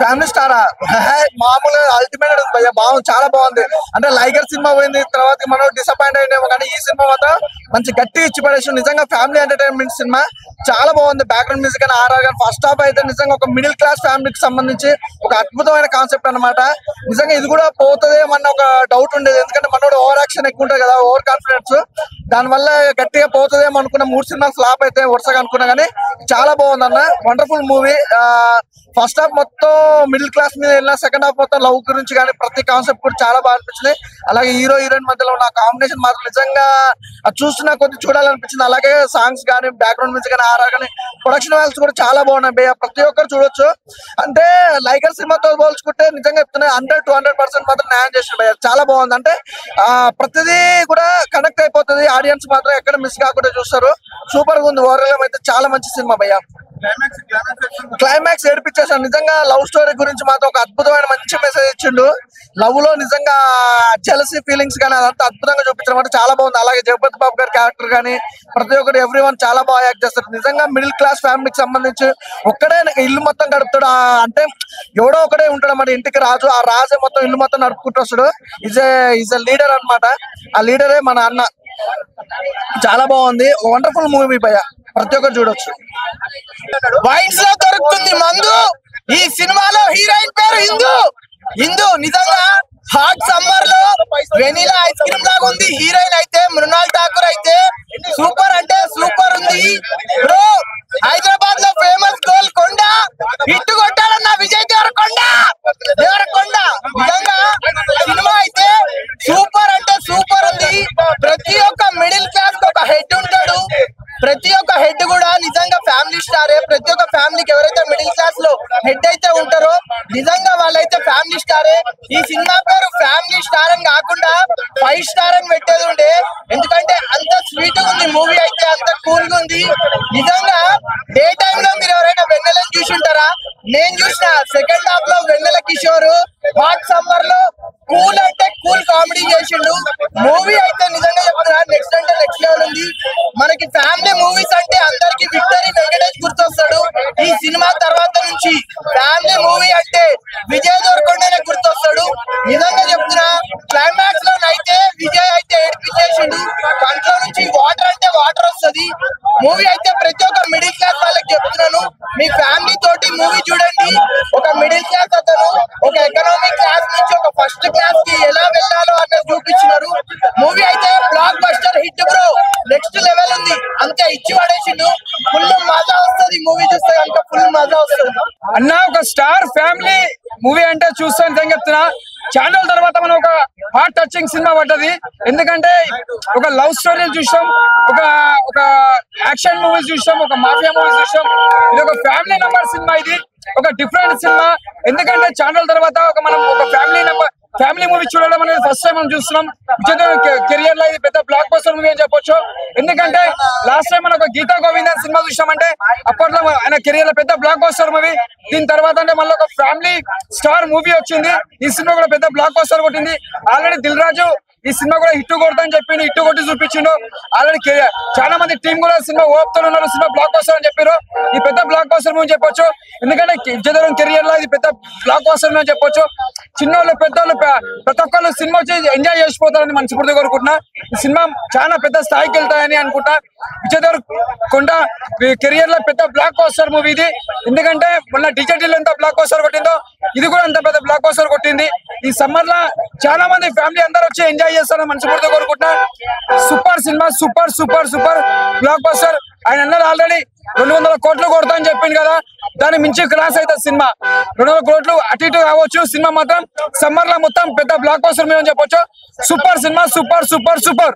Family స్టారా మామూలు ultimate భయ్య బాగుంది, చాలా బాగుంది. అంటే లైగర్ సినిమా పోయింది తర్వాత మనం డిసప్పాయింట్ అయినాము, కానీ ఈ సినిమా మాత్రం మంచి గట్టి ఇచ్చి పడేసి నిజంగా ఫ్యామిలీ ఎంటర్టైన్మెంట్ సినిమా చాలా బాగుంది. బ్యాక్గ్రౌండ్ మ్యూజిక్ అని ఆర్ఆర్ కానీ ఫస్ట్ హాఫ్ అయితే నిజంగా ఒక మిడిల్ క్లాస్ ఫ్యామిలీకి సంబంధించి ఒక అద్భుతమైన కాన్సెప్ట్ అనమాట. నిజంగా ఇది కూడా పోతుందేమన్న ఒక డౌట్ ఉండేది, ఎందుకంటే మనోడు ఓవర్ యాక్షన్ ఎక్కువ ఉంటుంది కదా, ఓవర్ కాన్ఫిడెన్స్, దానివల్ల గట్టిగా పోతుందేమో అనుకున్న 3 సినిమాలు ఫ్లాప్ అయితే వరుసగా అనుకున్నా, కానీ చాలా బాగుంది అన్న. Wonderful movie. ఫస్ట్ హాఫ్ మొత్తం మిడిల్ క్లాస్ మీద వెళ్ళిన, సెకండ్ హాఫ్ మొత్తం లవ్ గురించి కానీ ప్రతి కాన్సెప్ట్ కూడా చాలా బాగా అనిపించింది. అలాగే హీరో హీరోయిన్ మధ్యలో ఉన్న కాంబినేషన్ మాత్రం నిజంగా చూస్తున్నా కొద్ది చూడాలనిపించింది. అలాగే సాంగ్స్ కానీ బ్యాక్గ్రౌండ్ మ్యూజిక్ కానీ ఆర్ఆర్ కానీ ప్రొడక్షన్ వాల్యూస్ కూడా చాలా బాగున్నాయి భయ్య, ప్రతి ఒక్కరు చూడొచ్చు. అంటే లైగర్ సినిమాతో పోల్చుకుంటే నిజంగా చెప్తున్నా 100-200% మాత్రం న్యాయం చేసిన భయ్య, చాలా బాగుంది. అంటే ప్రతిదీ కూడా కనెక్ట్ అయిపోతుంది, ఆడియన్స్ మాత్రం ఎక్కడ మిస్ కాకుండా చూస్తారు. సూపర్ గా ఉంది. ఓవరాల్ అయితే చాలా మంచి సినిమా భయ్య. క్లైమాక్స్ ఏడిపించేసాడు. నిజంగా లవ్ స్టోరీ గురించి మాత్రం ఒక అద్భుతమైన మంచి మెసేజ్ ఇచ్చిండు. లవ్ లో నిజంగా జెలసీ ఫీలింగ్స్ కానీ అదంతా అద్భుతంగా చూపించడం అంటే చాలా బాగుంది. అలాగే జగపతి బాబు గారి క్యారెక్టర్ కానీ ప్రతి ఒక్కరు ఎవ్రీవన్ చాలా బాగా యాక్ట్ చేస్తారు. నిజంగా మిడిల్ క్లాస్ ఫ్యామిలీకి సంబంధించి ఒక్కడే ఇల్లు మొత్తం గడుపుతాడు. అంటే ఎవడో ఒకడే ఉంటాడు అన్నమాట ఇంటికి రాజు. ఆ రాజే మొత్తం ఇల్లు మొత్తం నడుపుకుంటూ వస్తాడు. ఈజ్ లీడర్ అన్నమాట. ఆ లీడరే మన అన్న. చాలా బాగుంది. వండర్ఫుల్ మూవీ భయ్య, ప్రతి ఒక్కరు చూడొచ్చు. వైన్స్ లో దొరుకుతుంది మందు. ఈ సినిమాలో హీరోయిన్ పేరు హిందూ. నిజంగా హాట్ సమ్మర్ లో వెనీలా ఐస్ క్రీమ్ లాగా ఉంది. హీరోయిన్ అయితే మృణాల్ ఠాకూర్ అయితే సూపర్ అంటే సూపర్ ఉంది బ్రో. హైదరాబాద్ లో ఫేమస్ గోల్కొండ హిట్ కొట్టాడన్న విజయ్ దేవరకొండ. నిజంగా సినిమా అయితే సూపర్ అంటే సూపర్ ఉంది. ప్రతి ఒక్క మిడిల్ క్లాస్ కి ఒక హెడ్ ఉంటాడు. ప్రతి ఒక్క హెడ్ కూడా నిజంగా ఫ్యామిలీ స్టారే. ప్రతి ఒక్క ఫ్యామిలీకి ఎవరైతే మిడిల్ క్లాస్ లో హెడ్ అయితే ఉంటారో నిజంగా వాళ్ళైతే ఫ్యామిలీ స్టారే. ఈ సినిమా పేరు ఫ్యామిలీ స్టార్ అని కాకుండా 5 స్టార్ అని పెట్టేది ఉండే, ఎందుకంటే అంత స్వీట్ గా ఉంది మూవీ అయితే, అంత కూల్ గా ఉంది. నిజంగా డే టైమ్ లో మీరు ఎవరైనా వెన్నెలని చూసి ఉంటారా? నేను చూసిన సెకండ్ హాఫ్ లో వెన్నెల కిషోర్ హాట్ సమ్మర్ లో కూల్ అంటే కూల్ కామెడీ చేసిండు. మూవీ అయితే నిజంగా చెప్తున్నా నెక్స్ట్ అంటే నెక్స్ట్ లెవెల్ ఉంది. మనకి ఫ్యామిలీ మూవీస్ అంటే అందరికి విక్టరీ వెంకటేష్ గుర్తొస్తాడు. ఈ సినిమా తర్వాత నుంచి ఫ్యామిలీ మూవీ అంటే విజయ్ దేవరకొండనే గుర్తొస్తాడు. నిజంగా చెప్తున్నా క్లైమాక్స్ లో అయితే విజయ్ అయితే ఏడిపించేసిండు. కంట్లో నుంచి వాటర్ అంటే వాటర్ వస్తుంది. మూవీ అయితే ప్రతి ఒక్క మిడిల్ క్లాస్ వాళ్ళకి చెప్తున్నాను, మీ ఫ్యామిలీ తోటి మూవీ చూడండి. ఒక మిడిల్ క్లాస్ అతను ఒక ఎకనామిక్ క్లాస్ నుంచి ఒక ఫస్ట్ క్లాస్ కి ఎలా వెళ్ళాలో అన్నది చూపించినారు. మూవీ అయితే block buster hit bro, next level ఉంది. అంతే ఇచ్చి పడేసిండు. ఫుల్ మజా వస్తుంది మూవీ చూస్తే, అంత ఫుల్ మజా వస్తుంది అన్న. ఒక స్టార్ ఫ్యామిలీ మూవీ అంటే చూస్తాను చెప్తున్నా. చాలా తర్వాత మనం ఒక హార్ట్ టచింగ్ సినిమా పడ్డది. ఎందుకంటే ఒక లవ్ స్టోరీలు చూసాం, ఒక యాక్షన్ మూవీస్ చూసాం, ఒక మాఫియా మూవీస్ చూసాం. ఇది ఒక ఫ్యామిలీ నెంబర్ సినిమా. ఇది ఒక డిఫరెంట్ సినిమా. ఎందుకంటే ఛానల్ తర్వాత మనం ఒక ఫ్యామిలీ మూవీ చూడడం అనేది ఫస్ట్ టైం మనం చూస్తున్నాం. కెరియర్ లో ఇది పెద్ద బ్లాక్ బస్టర్ మూవీ అని చెప్పొచ్చు. ఎందుకంటే లాస్ట్ టైం మనం ఒక గీతా గోవిందన్ సినిమా చూసామంటే అప్పట్లో ఆయన కెరియర్ లో పెద్ద బ్లాక్ బస్టర్ మూవీ. దీని తర్వాత అంటే మళ్ళీ ఒక ఫ్యామిలీ స్టార్ మూవీ వచ్చింది. ఈ సినిమా కూడా పెద్ద బ్లాక్ బస్టర్ కొట్టింది. ఆల్రెడీ దిల్ రాజు ఈ సినిమా కూడా హిట్ కొడతా అని చెప్పిండు, హిట్ కొట్టి చూపించిండు. ఆల్రెడీ చాలా మంది టీం కూడా సినిమా ఓపుతో ఉన్నారు, సినిమా బ్లాక్ బస్టర్ అని చెప్పారు. ఈ పెద్ద బ్లాక్ బస్టర్ మూవీ చెప్పొచ్చు. ఎందుకంటే విజయ్ కెరియర్ లో ఇది పెద్ద బ్లాక్ బస్టర్ అని చెప్పొచ్చు. చిన్నోళ్ళు పెద్దోళ్ళు ప్రతి ఒక్కళ్ళు సినిమా వచ్చి ఎంజాయ్ చేసిపోతారని మనస్ఫూర్తిగా కోరుకుంటున్నా. ఈ సినిమా చాలా పెద్ద స్థాయికి వెళ్తాయని అనుకుంటా. విజయ్ దేవరకొండ కెరియర్ లో పెద్ద బ్లాక్ బస్టర్ మూవీ ఇది. ఎందుకంటే మొన్న డిజిటల్ ఎంత బ్లాక్ బస్టర్ కొట్టిందో ఇది కూడా అంత పెద్ద బ్లాక్ బస్టర్ కొట్టింది. ఈ సమ్మర్ లో చాలా మంది ఫ్యామిలీ అందరూ వచ్చి ఎంజాయ్ చేస్తారని మనస్ఫూర్తిగా కోరుకుంటున్నా. Super cinema, super super super block buster. ఆయన అన్నది ఆల్రెడీ 200 కోట్లు కొడతా అని చెప్పింది కదా, దాన్ని మించి క్లాస్ అయితే సినిమా. 200 కోట్లు అటు ఇటు కావచ్చు, సినిమా మాత్రం సమ్మర్ లో మొత్తం పెద్ద బ్లాక్ బస్టర్ మేము చెప్పొచ్చు. Super cinema, super super super.